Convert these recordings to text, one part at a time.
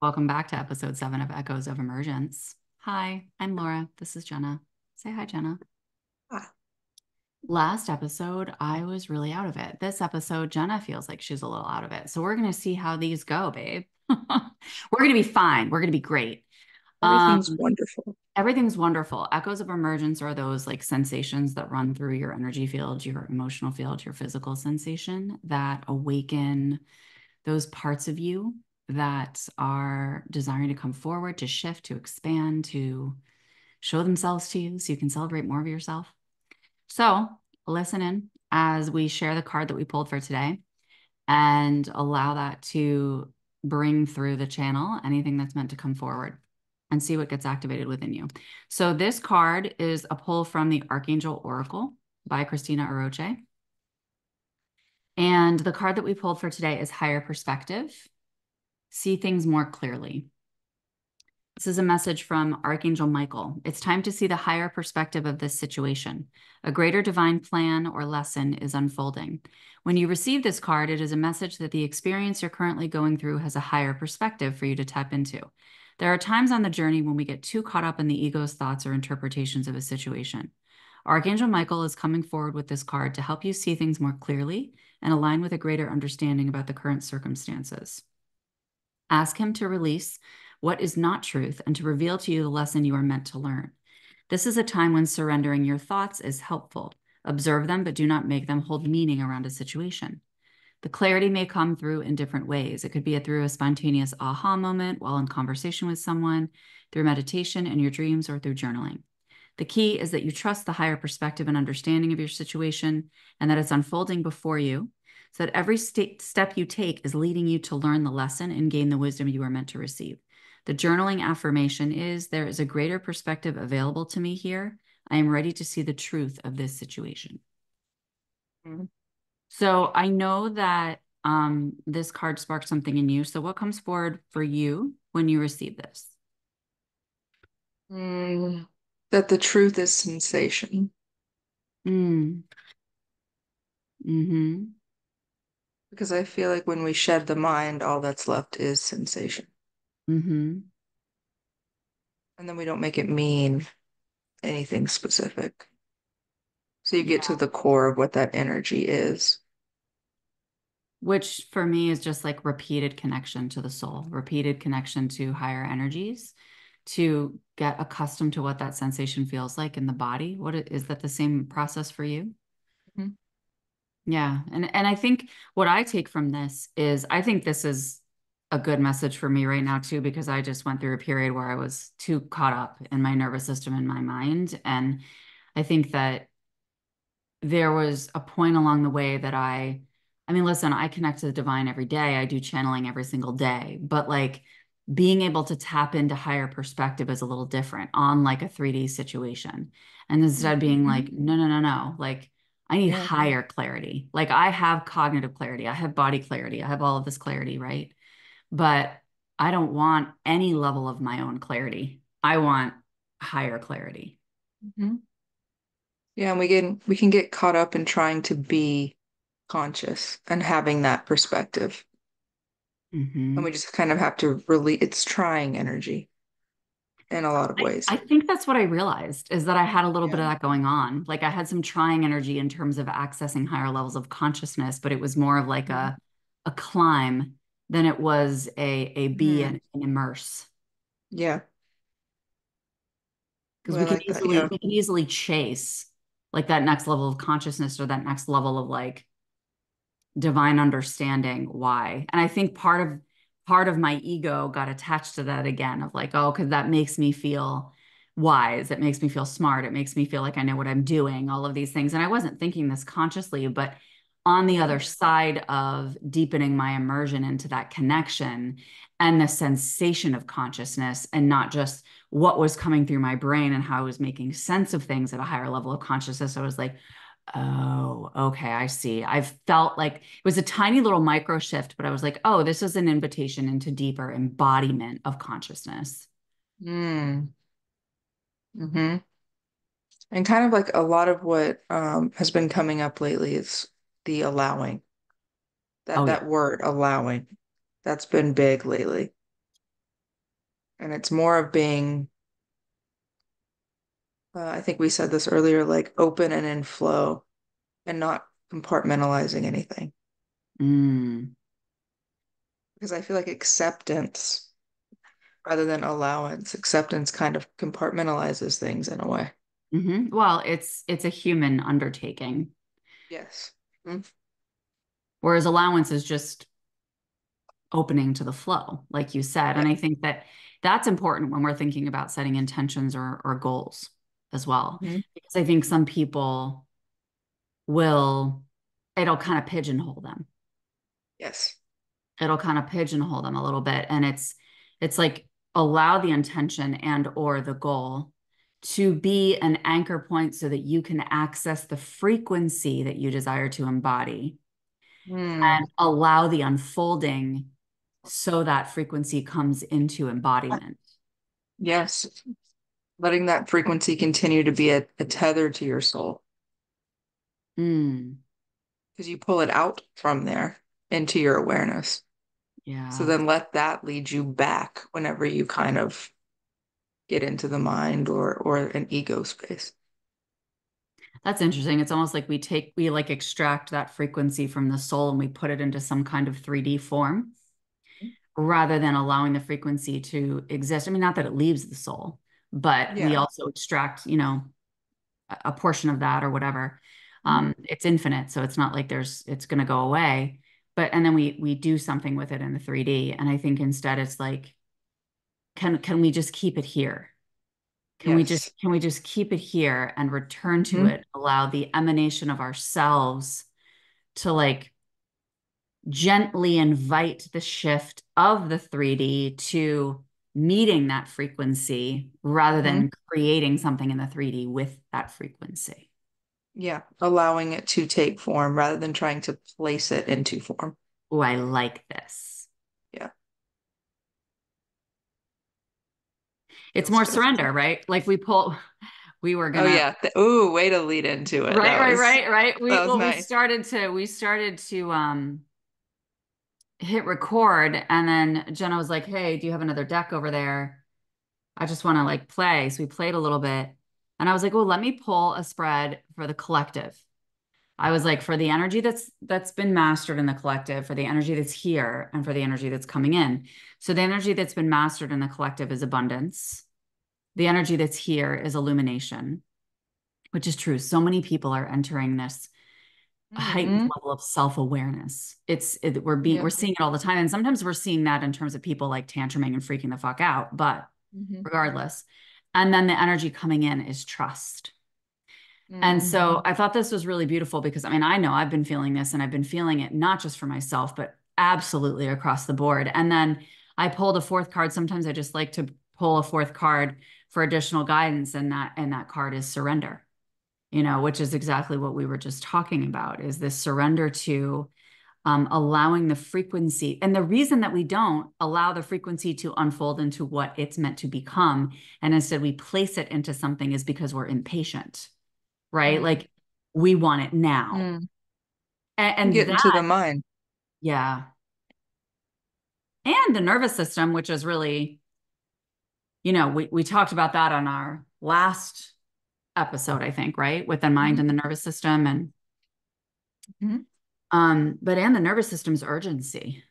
Welcome back to episode 7 of Echoes of Emergence. Hi, I'm Laura. This is Jenna. Say hi, Jenna. Ah, Last episode, I was really out of it. This episode, Jenna feels like she's a little out of it. So we're going to see how these go, babe. We're going to be fine. We're going to be great. everything's Um, wonderful. Everything's wonderful. Echoes of emergence are those like sensations that run through your energy field, your emotional field, your physical sensation that awaken those parts of you that are desiring to come forward, to shift, to expand, to show themselves to you so you can celebrate more of yourself. So listen in as we share the card that we pulled for today and allow that to bring through the channel anything that's meant to come forward and see what gets activated within you. So this card is a pull from the Archangel Oracle by Cristina Aroche. And the card that we pulled for today is Higher Perspective. See things more clearly. This is a message from Archangel Michael. It's time to see the higher perspective of this situation. A greater divine plan or lesson is unfolding. When you receive this card, it is a message that the experience you're currently going through has a higher perspective for you to tap into. There are times on the journey when we get too caught up in the ego's thoughts or interpretations of a situation. Archangel Michael is coming forward with this card to help you see things more clearly and align with a greater understanding about the current circumstances. Ask him to release what is not truth and to reveal to you the lesson you are meant to learn. This is a time when surrendering your thoughts is helpful. Observe them, but do not make them hold meaning around a situation. The clarity may come through in different ways. It could be through a spontaneous aha moment while in conversation with someone, through meditation in your dreams, or through journaling. The key is that you trust the higher perspective and understanding of your situation and that it's unfolding before you so that every step you take is leading you to learn the lesson and gain the wisdom you are meant to receive. The journaling affirmation is there is a greater perspective available to me here. I am ready to see the truth of this situation. Mhm. So I know that this card sparked something in you. So what comes forward for you when you receive this? Mm, that the truth is sensation. Mm, mm-hmm. Because I feel like when we shed the mind, all that's left is sensation. Mm-hmm. And then we don't make it mean anything specific. So you get to the core of what that energy is. Which for me is just like repeated connection to the soul, repeated connection to higher energies to get accustomed to what that sensation feels like in the body. Is that the same process for you? Mhm. Yeah. And I think what I take from this is I think this is a good message for me right now too, because I just went through a period where I was too caught up in my nervous system and my mind. And I think that there was a point along the way that I mean, listen, I connect to the divine every day. I do channeling every single day, but like being able to tap into higher perspective is a little different on like a 3D situation. And instead of being Mhm. like, no, no, no, no, like I need Yeah. higher clarity. Like I have cognitive clarity, I have body clarity, I have all of this clarity, right? But I don't want any level of my own clarity. I want higher clarity. Mhm. Yeah, and we can get caught up in trying to be conscious and having that perspective. And we Hmm. just kind of have to really, it's trying energy in a lot of ways. I think that's what I realized is that I had a little bit of Yeah. that going on. Like I had some trying energy in terms of accessing higher levels of consciousness, but it was more of like Mhm. a climb than it was a be Mm. and an immerse. Yeah. Because Well, I like that. Yeah. we can easily chase like that next level of consciousness or that next level of like divine understanding why. And I think part of my ego got attached to that again of like, oh, because that makes me feel wise. It makes me feel smart. It makes me feel like I know what I'm doing, all of these things. And I wasn't thinking this consciously, but on the other side of deepening my immersion into that connection and the sensation of consciousness and not just what was coming through my brain and how I was making sense of things at a higher level of consciousness, I was like, oh, okay, I see. I've felt like it was a tiny little micro shift, but I was like, oh, this is an invitation into deeper embodiment of consciousness. Mm. Hmm. And kind of like a lot of what has been coming up lately is the allowing. Oh, That yeah. that word allowing. That's been big lately. And it's more of being, I think we said this earlier, like open and in flow and not compartmentalizing anything. Mm. Because I feel like acceptance rather than allowance, acceptance kind of compartmentalizes things in a way. Well, it's a human undertaking, Yes. Mhm. whereas allowance is just opening to the flow, like you said. Yeah. And I think that that's important when we're thinking about setting intentions or goals as well. Mhm. Because I think some people will, it'll kind of pigeonhole them. Yes. It'll kind of pigeonhole them a little bit. And it's like allow the intention and or the goal to be an anchor point so that you can access the frequency that you desire to embody Mm. and allow the unfolding so that frequency comes into embodiment. Yes. Letting that frequency continue to be a tether to your soul Mm, because you pull it out from there into your awareness. So yeah, then let that lead you back whenever you kind of get into the mind or an ego space. that's interesting. It's almost like we like extract that frequency from the soul and we put it into some kind of 3D form rather than allowing the frequency to exist. I mean, not that it leaves the soul, but we Yeah. also extract, a portion of that or whatever. It's infinite, so it's not like it's going to go away. But and then we do something with it in the 3D, and I think instead it's like, can we just keep it here? Yes. Can we just keep it here and return to Hmm. it? Allow the emanation of ourselves to like gently invite the shift of the 3D to meeting that frequency rather Hmm. than creating something in the 3D with that frequency. Yeah. Allowing it to take form rather than trying to place it into form. Oh, I like this. Yeah. It's Feels more good. surrender, right? Like we were Oh gonna, yeah. Ooh, way to lead into it. right. That was We nice. started to hit record and then Jenna was like, "Hey, do you have another deck over there? I just want to like play." So we played a little bit. And I was like, "Well, let me pull a spread for the collective." I was like, for the energy that's been mastered in the collective, for the energy that's here, and for the energy that's coming in. So the energy that's been mastered in the collective is abundance. The energy that's here is illumination, which is true. So many people are entering this heightened Hmm. level of self-awareness. Yeah. We're seeing it all the time. And sometimes we're seeing that in terms of people like tantruming and freaking the fuck out. But Hmm. regardless. And then the energy coming in is trust. And Mm. so I thought this was really beautiful because I mean, I know I've been feeling this and I've been feeling it not just for myself, but absolutely across the board. And then I pulled a fourth card. Sometimes I just like to pull a fourth card for additional guidance, and that card is surrender, which is exactly what we were just talking about, is this surrender to allowing the frequency. And the reason that we don't allow the frequency to unfold into what it's meant to become, and instead we place it into something, is because we're impatient, right? Mm. Like we want it now. Mm. And Get that, into the mind. yeah. And the nervous system, which is really, we talked about that on our last episode, I think, right? With the mind Mhm. and the nervous system. And Mhm. but and the nervous system's urgency.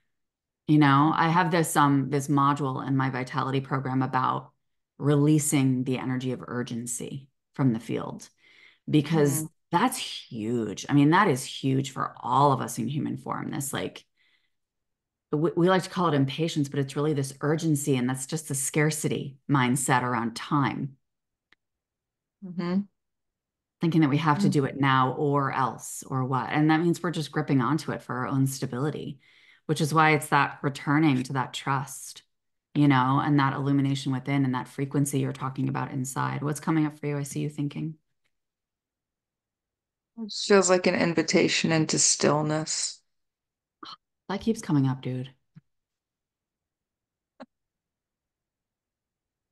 I have this module in my vitality program about releasing the energy of urgency from the field because Mm. that's huge. I mean, that is huge for all of us in human form. This like we like to call it impatience, but it's really this urgency, and that's just a scarcity mindset around time, Mhm. thinking that we have to Mm. do it now or else or what. And that means we're just gripping onto it for our own stability, which is why it's that returning to that trust, and that illumination within and that frequency you're talking about inside. What's coming up for you? I see you thinking. It feels like an invitation into stillness. That keeps coming up, dude.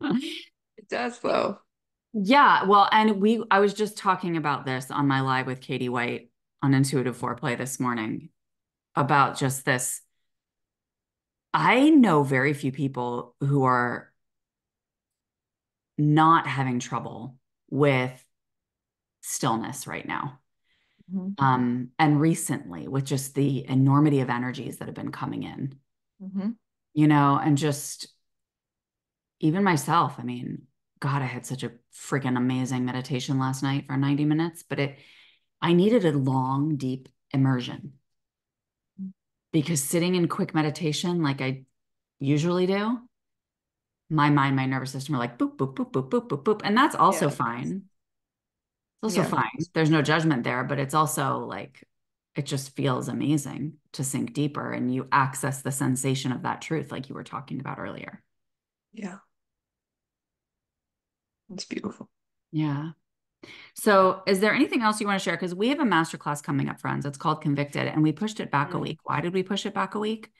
It does, though. Yeah, well, and I was just talking about this on my live with Katie White on Intuitive Foreplay this morning about just this. I know very few people who are not having trouble with stillness right now. Mm-hmm. And recently with just the enormity of energies that have been coming in, Mm-hmm. and just even myself, I mean, God, I had such a freaking amazing meditation last night for 90 minutes, but I needed a long, deep immersion because sitting in quick meditation, like I usually do, my mind, my nervous system are like boop, boop, boop, boop, boop, boop, boop. And that's also Yeah. fine. It's also Yeah. fine. There's no judgment there, but it's also like, it just feels amazing to sink deeper and you access the sensation of that truth, like you were talking about earlier. Yeah. It's beautiful. Yeah. So, is there anything else you want to share? Because we have a masterclass coming up, friends. It's called Convicted, and we pushed it back a Mm. week. Why did we push it back a week?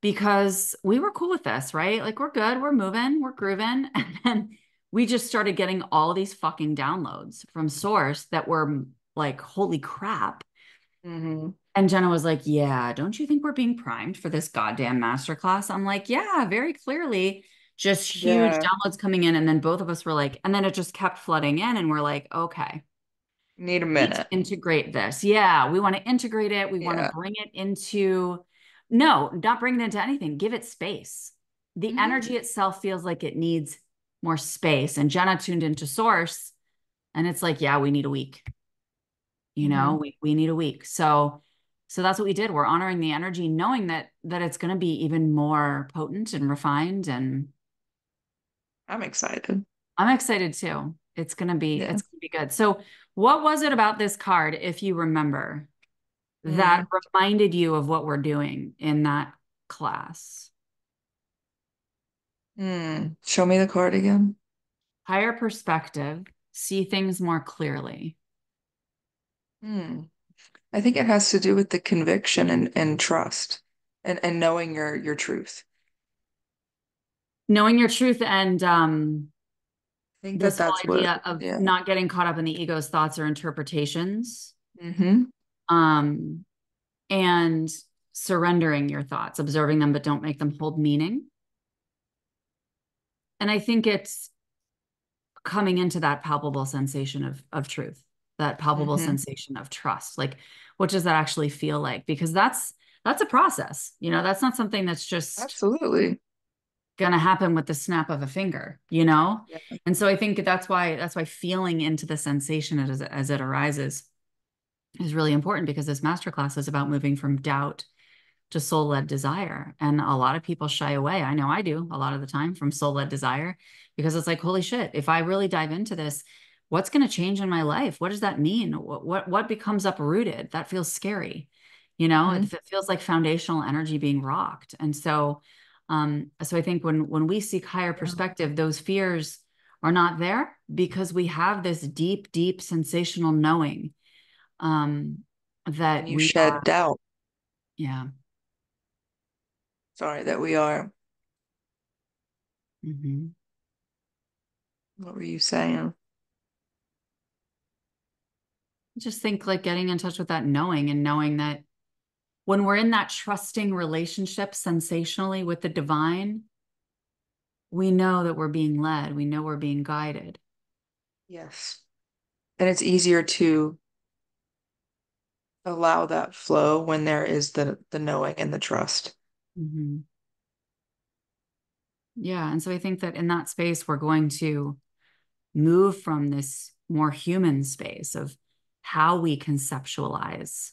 Because we were cool with this, right? Like, we're good, we're moving, we're grooving. And then we just started getting all these fucking downloads from Source that were like, holy crap. Mm-hmm. And Jenna was like, yeah, don't you think we're being primed for this goddamn masterclass? I'm like, yeah, very clearly. Just huge Yeah. downloads coming in. And then both of us were like, and then it just kept flooding in. And we're like, okay, Need a need to minute. integrate this. Yeah, we want to integrate it. We want to Yeah. bring it into, no, not bring it into anything. Give it space. The Mm-hmm. energy itself feels like it needs more space. And Jenna tuned into Source, and it's like, yeah, we need a week. Mm-hmm. We need a week. So that's what we did. We're honoring the energy, knowing that it's going to be even more potent and refined. And I'm excited. I'm excited too. Yeah. It's gonna be good. So what was it about this card, if you remember, that Mm. reminded you of what we're doing in that class? Mm. Show me the card again. Higher perspective, see things more clearly. Mm. I think it has to do with the conviction and trust and knowing your truth. Knowing your truth and I think that this whole that's what, idea of yeah. not getting caught up in the ego's thoughts or interpretations, Mm-hmm. um, and surrendering your thoughts, observing them, but don't make them hold meaning. And I think it's coming into that palpable sensation of truth, that palpable Mm-hmm. sensation of trust. Like, what does that actually feel like? Because that's a process. That's not something that's just Absolutely. gonna happen with the snap of a finger. Yeah. And so I think that's why feeling into the sensation as it arises is really important, because this masterclass is about moving from doubt to soul-led desire. And a lot of people shy away. I know I do a lot of the time from soul-led desire, because it's like, holy shit, if I really dive into this, what's going to change in my life? What does that mean? What becomes uprooted? That feels scary. Mm-hmm. It feels like foundational energy being rocked. And so I think when we seek higher Yeah. perspective, those fears are not there, because we have this deep, deep sensational knowing, um, And that you we shed are, doubt. yeah. Sorry, that we are. Mhm. What were you saying? Just think like getting in touch with that knowing, and knowing that when we're in that trusting relationship sensationally with the divine, we know that we're being led, we know we're being guided. Yes. And it's easier to allow that flow when there is the knowing and the trust. Mhm. Yeah. And so I think that in that space, we're going to move from this more human space of how we conceptualize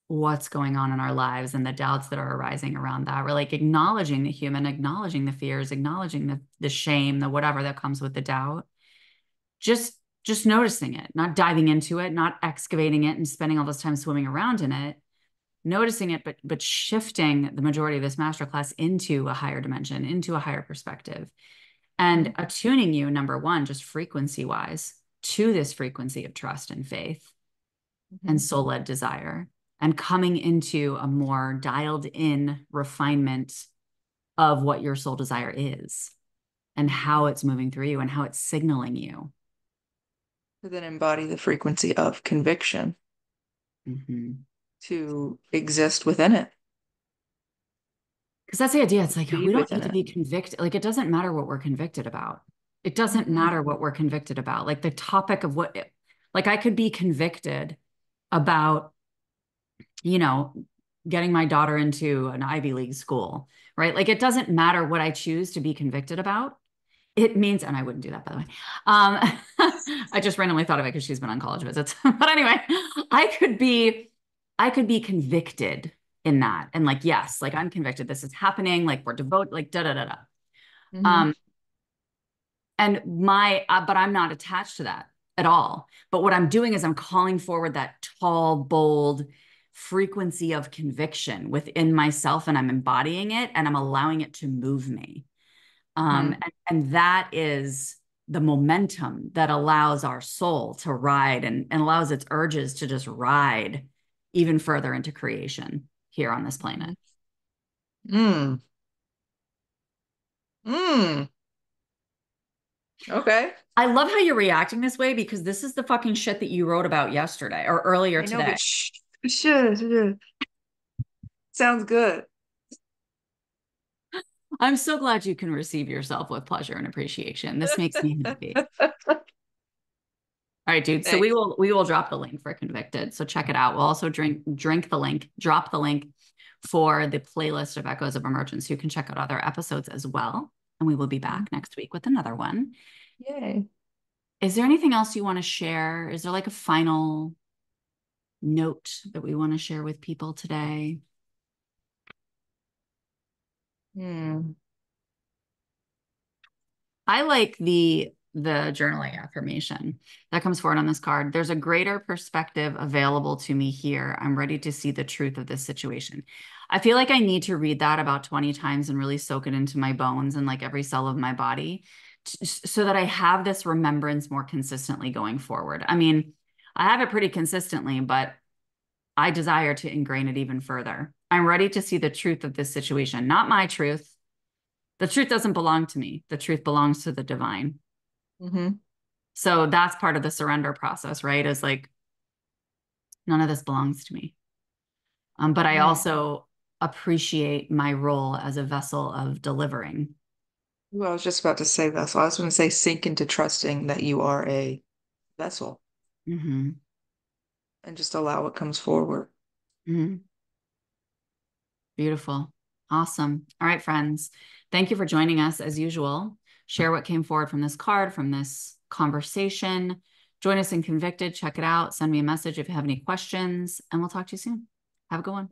what's going on in our lives and the doubts that are arising around that. We're like acknowledging the human, acknowledging the fears, acknowledging the shame, the whatever that comes with the doubt, just noticing it, not diving into it, not excavating it and spending all this time swimming around in it, noticing it, but shifting the majority of this masterclass into a higher dimension, into a higher perspective, Mhm. and attuning you, number one, just frequency wise, to this frequency of trust and faith and Mhm. soul-led desire, and coming into a more dialed in refinement of what your soul desire is and how it's moving through you and how it's signaling you. To then embody the frequency of conviction Mm-hmm. to exist within it, Because that's the idea. It's like be we don't need within to it. be convicted. Like it doesn't matter what we're convicted about. It doesn't Mhm. matter what we're convicted about. Like the topic of like I could be convicted about, you know, getting my daughter into an Ivy League school, right? Like it doesn't matter what I choose to be convicted about. It means, and I wouldn't do that, by the way. I just randomly thought of it because she's been on college visits. But anyway, I could be, I could be convicted in that. And like, yes, like I'm convicted. This is happening. Like we're devoted, like da da da da. Mhm. Um, but I'm not attached to that at all. But what I'm doing is I'm calling forward that tall, bold frequency of conviction within myself, and I'm embodying it, and I'm allowing it to move me. Mhm. And that is the momentum that allows our soul to ride and allows its urges to just ride even further into creation here on this planet. Mm. Mm. Okay. I love how you're reacting this way because this is the fucking shit that you wrote about yesterday or earlier I know, today. but shh. Shh. Sounds good. I'm so glad you can receive yourself with pleasure and appreciation. This makes me happy. All right, dude. So Thanks. we will drop the link for Convicted. So check it out. We'll also drink the link, drop the link for the playlist of Echoes of Emergence. You can check out other episodes as well. And we will be back next week with another one. Yay. Is there anything else you want to share? Is there like a final note that we want to share with people today? Hmm. I like the journaling affirmation that comes forward on this card. There's a greater perspective available to me here. I'm ready to see the truth of this situation. I feel like I need to read that about 20 times and really soak it into my bones and like every cell of my body so that I have this remembrance more consistently going forward. I mean, I have it pretty consistently, but I desire to ingrain it even further. I'm ready to see the truth of this situation, not my truth. The truth doesn't belong to me. The truth belongs to the divine. Mm-hmm. So that's part of the surrender process, right? Is like, none of this belongs to me. But I Mm. also appreciate my role as a vessel of delivering. Ooh, I was just about to say vessel. I was going to say sink into trusting that you are a vessel Hmm. and just allow what comes forward. Hmm. Beautiful. Awesome. All right, friends. Thank you for joining us as usual. Share what came forward from this card, from this conversation. Join us in Convicted. Check it out. Send me a message if you have any questions, and we'll talk to you soon. Have a good one.